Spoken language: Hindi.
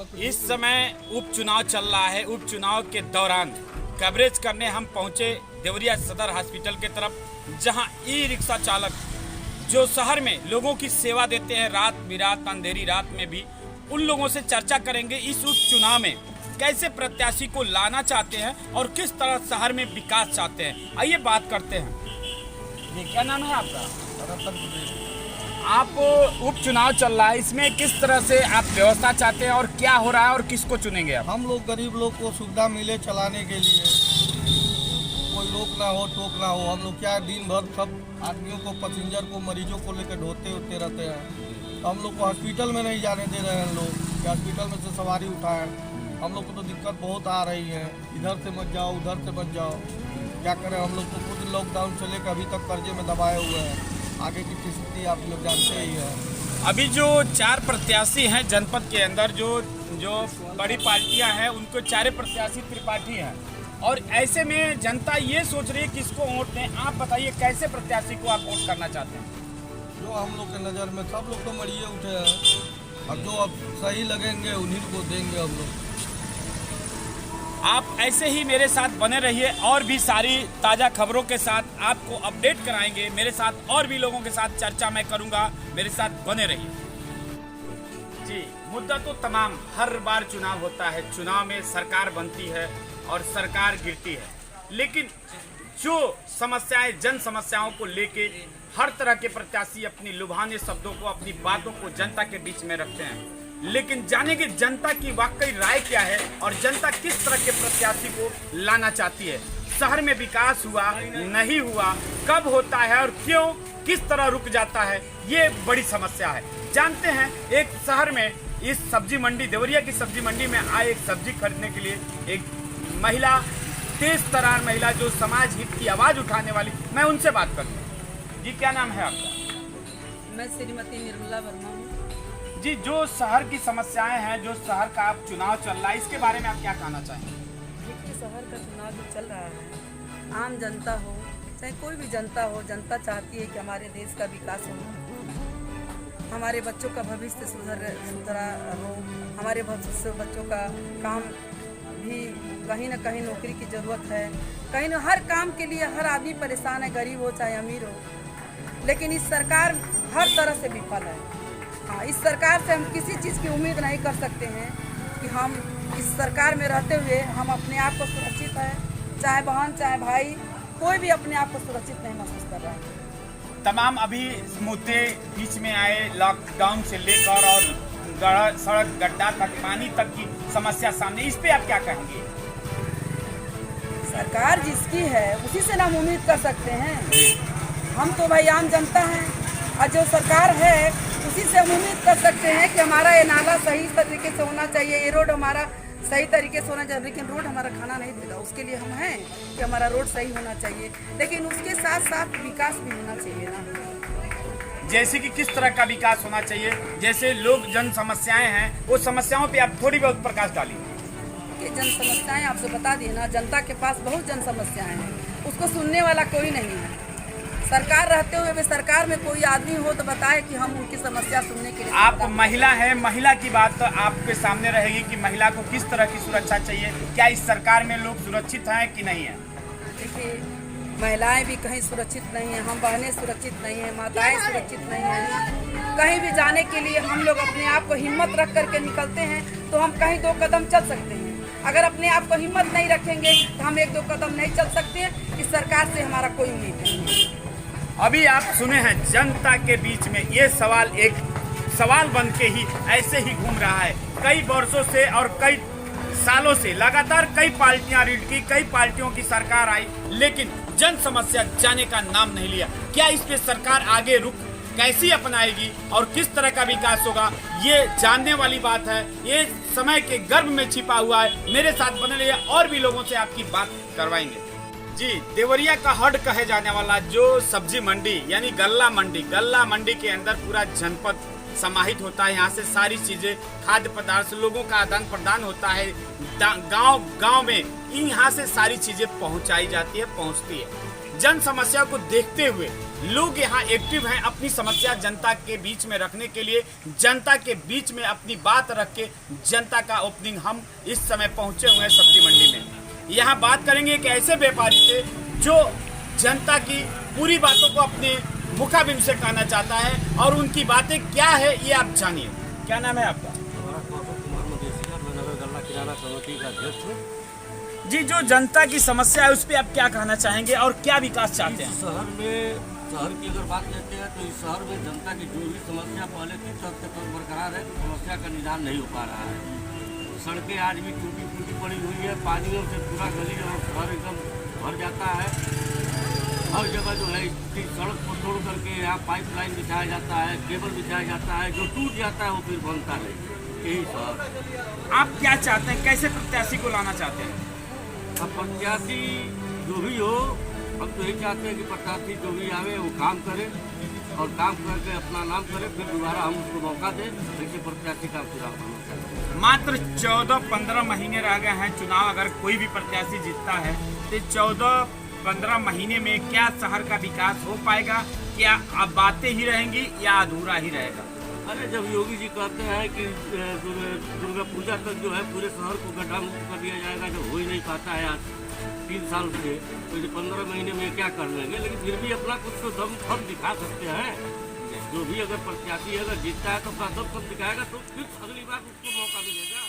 इस समय उपचुनाव चल रहा है। उपचुनाव के दौरान कवरेज करने हम पहुंचे देवरिया सदर हॉस्पिटल के तरफ, जहां ई रिक्शा चालक जो शहर में लोगों की सेवा देते हैं रात बिरात अंधेरी रात में भी, उन लोगों से चर्चा करेंगे इस उपचुनाव में कैसे प्रत्याशी को लाना चाहते हैं और किस तरह शहर में विकास चाहते हैं। आइए बात करते हैं। ये क्या नाम है आपका? आप उपचुनाव चल रहा है, इसमें किस तरह से आप व्यवस्था चाहते हैं और क्या हो रहा है और किसको चुनेंगे आप? हम लोग गरीब लोग को सुविधा मिले चलाने के लिए, कोई रोक ना हो टोक ना हो। हम लोग क्या दिन भर सब आदमियों को, पैसेंजर को, मरीजों को लेकर ढोते होते रहते हैं। हम लोग को हॉस्पिटल में नहीं जाने दे रहे हैं लोग कि हॉस्पिटल में से सवारी उठाएं। हम लोग को तो दिक्कत बहुत आ रही है, इधर से मत जाओ उधर से मत जाओ। क्या करें, हम लोग तो खुद लॉकडाउन से लेकर अभी तक कर्जे में दबाए हुए हैं। आगे की स्थिति आप लोग जानते ही हैं। अभी जो 4 प्रत्याशी हैं जनपद के अंदर, जो बड़ी पार्टियां हैं, उनको 4 प्रत्याशी त्रिपाठी हैं और ऐसे में जनता ये सोच रही है किसको वोट दें। आप बताइए कैसे प्रत्याशी को आप वोट करना चाहते हैं? जो हम लोग के नज़र में सब लोग तो मरिए उठे हैं, अब जो अब सही लगेंगे उन्हीं को देंगे हम लोग। आप ऐसे ही मेरे साथ बने रहिए और भी सारी ताज़ा खबरों के साथ आपको अपडेट कराएंगे। मेरे साथ और भी लोगों के साथ चर्चा मैं करूंगा, मेरे साथ बने रहिए। जी, मुद्दा तो तमाम, हर बार चुनाव होता है, चुनाव में सरकार बनती है और सरकार गिरती है, लेकिन जो समस्याएं, जन समस्याओं को लेके हर तरह के प्रत्याशी अपनी लुभाने शब्दों को, अपनी बातों को जनता के बीच में रखते हैं। लेकिन जानेंगे जनता की वाकई राय क्या है और जनता किस तरह के प्रत्याशी को लाना चाहती है। शहर में विकास हुआ नहीं हुआ, कब होता है और क्यों, किस तरह रुक जाता है, ये बड़ी समस्या है। जानते हैं, एक शहर में इस सब्जी मंडी, देवरिया की सब्जी मंडी में आए एक सब्जी खरीदने के लिए एक महिला, तेज तरार महिला, जो समाज हित की आवाज उठाने वाली, मैं उनसे बात करता हूँ। जी, क्या नाम है आपका? मैं श्रीमती निर्मला वर्मा हूँ। जी, जो शहर की समस्याएं हैं, जो शहर का आप चुनाव चल रहा है, इसके बारे में आप क्या कहना चाहेंगे? देखिए, शहर का चुनाव जो चल रहा है, आम जनता हो चाहे कोई भी जनता हो, जनता चाहती है कि हमारे देश का विकास हो, हमारे बच्चों का भविष्य सुधरा हो, हमारे बच्चों का काम भी, कहीं ना कहीं नौकरी की ज़रूरत है, कहीं ना हर काम के लिए हर आदमी परेशान है, गरीब हो चाहे अमीर हो। लेकिन इस सरकार हर तरह से विफल है। हाँ, इस सरकार से हम किसी चीज़ की उम्मीद नहीं कर सकते हैं कि हम इस सरकार में रहते हुए हम अपने आप को सुरक्षित है, चाहे बहन चाहे भाई, कोई भी अपने आप को सुरक्षित नहीं महसूस कर रहा है। तमाम अभी मुद्दे बीच में आए, लॉकडाउन से लेकर और सड़क गड्ढा तक, पानी तक की समस्या सामने, इस पे आप क्या कहेंगे? सरकार जिसकी है उसी से ना हम उम्मीद कर सकते हैं। हम तो भाई आम जनता हैं और जो सरकार है उसी से हम उम्मीद कर सकते हैं कि हमारा ये नाला सही तरीके से होना चाहिए, ये रोड हमारा सही तरीके से होना चाहिए। लेकिन रोड हमारा खाना नहीं देगा, उसके लिए हम हैं कि हमारा रोड सही होना चाहिए, लेकिन उसके साथ साथ विकास भी होना चाहिए ना। जैसे कि किस तरह का विकास होना चाहिए? जैसे लोग जन समस्याएं हैं, वो समस्याओं पे आप थोड़ी बहुत प्रकाश डालिए। कि जन समस्याएं आपसे बता दिए ना, जनता के पास बहुत जन समस्याएं हैं, उसको सुनने वाला कोई नहीं है। सरकार रहते हुए भी सरकार में कोई आदमी हो तो बताए कि हम उनकी समस्या सुनने के लिए। आप महिला है, महिला की बात तो आपके सामने रहेगी कि महिला को किस तरह की सुरक्षा चाहिए। क्या इस सरकार में लोग सुरक्षित हैं कि नहीं है? देखिए, महिलाएं भी कहीं सुरक्षित नहीं है, हम बहनें सुरक्षित नहीं है, माताएं सुरक्षित नहीं है। कहीं भी जाने के लिए हम लोग अपने आप को हिम्मत रख करके निकलते हैं तो हम कहीं 2 कदम चल सकते हैं। अगर अपने आप को हिम्मत नहीं रखेंगे तो हम 1-2 कदम नहीं चल सकते। इस सरकार से हमारा कोई उम्मीद नहीं है। अभी आप सुने हैं जनता के बीच में ये सवाल एक सवाल बन के ही ऐसे ही घूम रहा है। कई वर्षों से और कई सालों से लगातार कई पार्टियां रीड की, कई पार्टियों की सरकार आई, लेकिन जन समस्या जाने का नाम नहीं लिया। क्या इस पे सरकार आगे रुख कैसी अपनाएगी और किस तरह का विकास होगा, ये जानने वाली बात है। ये समय के गर्भ में छिपा हुआ है। मेरे साथ बने रहिए और भी लोगों से आपकी बात करवाएंगे। जी, देवरिया का हड कहे जाने वाला जो सब्जी मंडी यानी गल्ला मंडी के अंदर पूरा जनपद समाहित होता है। यहाँ से सारी चीजें, खाद्य पदार्थ, लोगों का आदान प्रदान होता है। गांव गांव में यहाँ से सारी चीजें पहुँचाई जाती है, पहुँचती है। जन समस्या को देखते हुए लोग यहाँ एक्टिव हैं अपनी समस्या जनता के बीच में रखने के लिए, जनता के बीच में अपनी बात रख के जनता का ओपनिंग हम इस समय पहुंचे हुए हैं सब्जी मंडी में। यहाँ बात करेंगे एक ऐसे व्यापारी से जो जनता की पूरी बातों को अपने मुखाबिन से कहना चाहता है और उनकी बातें क्या है ये आप जानिए। क्या नाम है आपका? किराना समिति का अध्यक्ष हूँ। जी, जो जनता की समस्या है उस पर आप क्या कहना चाहेंगे और क्या विकास चाहते हैं? शहर की अगर बात लेते हैं तो इस शहर में जनता की जो भी समस्या पहले थी तब तक बरकरार है, तो समस्या का निदान नहीं हो पा रहा है। सड़कें आज भी टूटी फूटी पड़ी हुई है, पानियों से पूरा गली और शहर एकदम भर जाता है। हर जगह जो है इसकी सड़क को तोड़ करके यहाँ पाइपलाइन बिछाया जाता है, केबल बिछाया जाता है, जो टूट जाता है वो फिर बनता नहीं। यही सब आप क्या चाहते हैं, कैसे प्रत्याशी को लाना चाहते हैं? अब प्रत्याशी जो भी हो, हम तो यही चाहते हैं कि प्रत्याशी जो भी आवे वो काम करे और काम करके अपना नाम करे, फिर दोबारा हम उसको मौका दें। जैसे प्रत्याशी का चुनाव होना चाहिए। मात्र 14-15 महीने रह गए हैं चुनाव। अगर कोई भी प्रत्याशी जीतता है तो 14-15 महीने में क्या शहर का विकास हो पाएगा? क्या अब बातें ही रहेंगी या अधूरा ही रहेगा? अरे जब योगी जी कहते हैं कि दुर्गा पूजा तक जो है पूरे शहर को गड्ढा मुक्त कर दिया जाएगा, जब हो ही नहीं पाता है आज 3 साल से, तो ये 15 महीने में क्या कर लेंगे? लेकिन फिर भी अपना कुछ तो दम खम दिखा सकते हैं। जो भी अगर प्रत्याशी अगर जीतता है तो अपना दम खम दिखाएगा तो फिर अगली बार उसको मौका मिलेगा।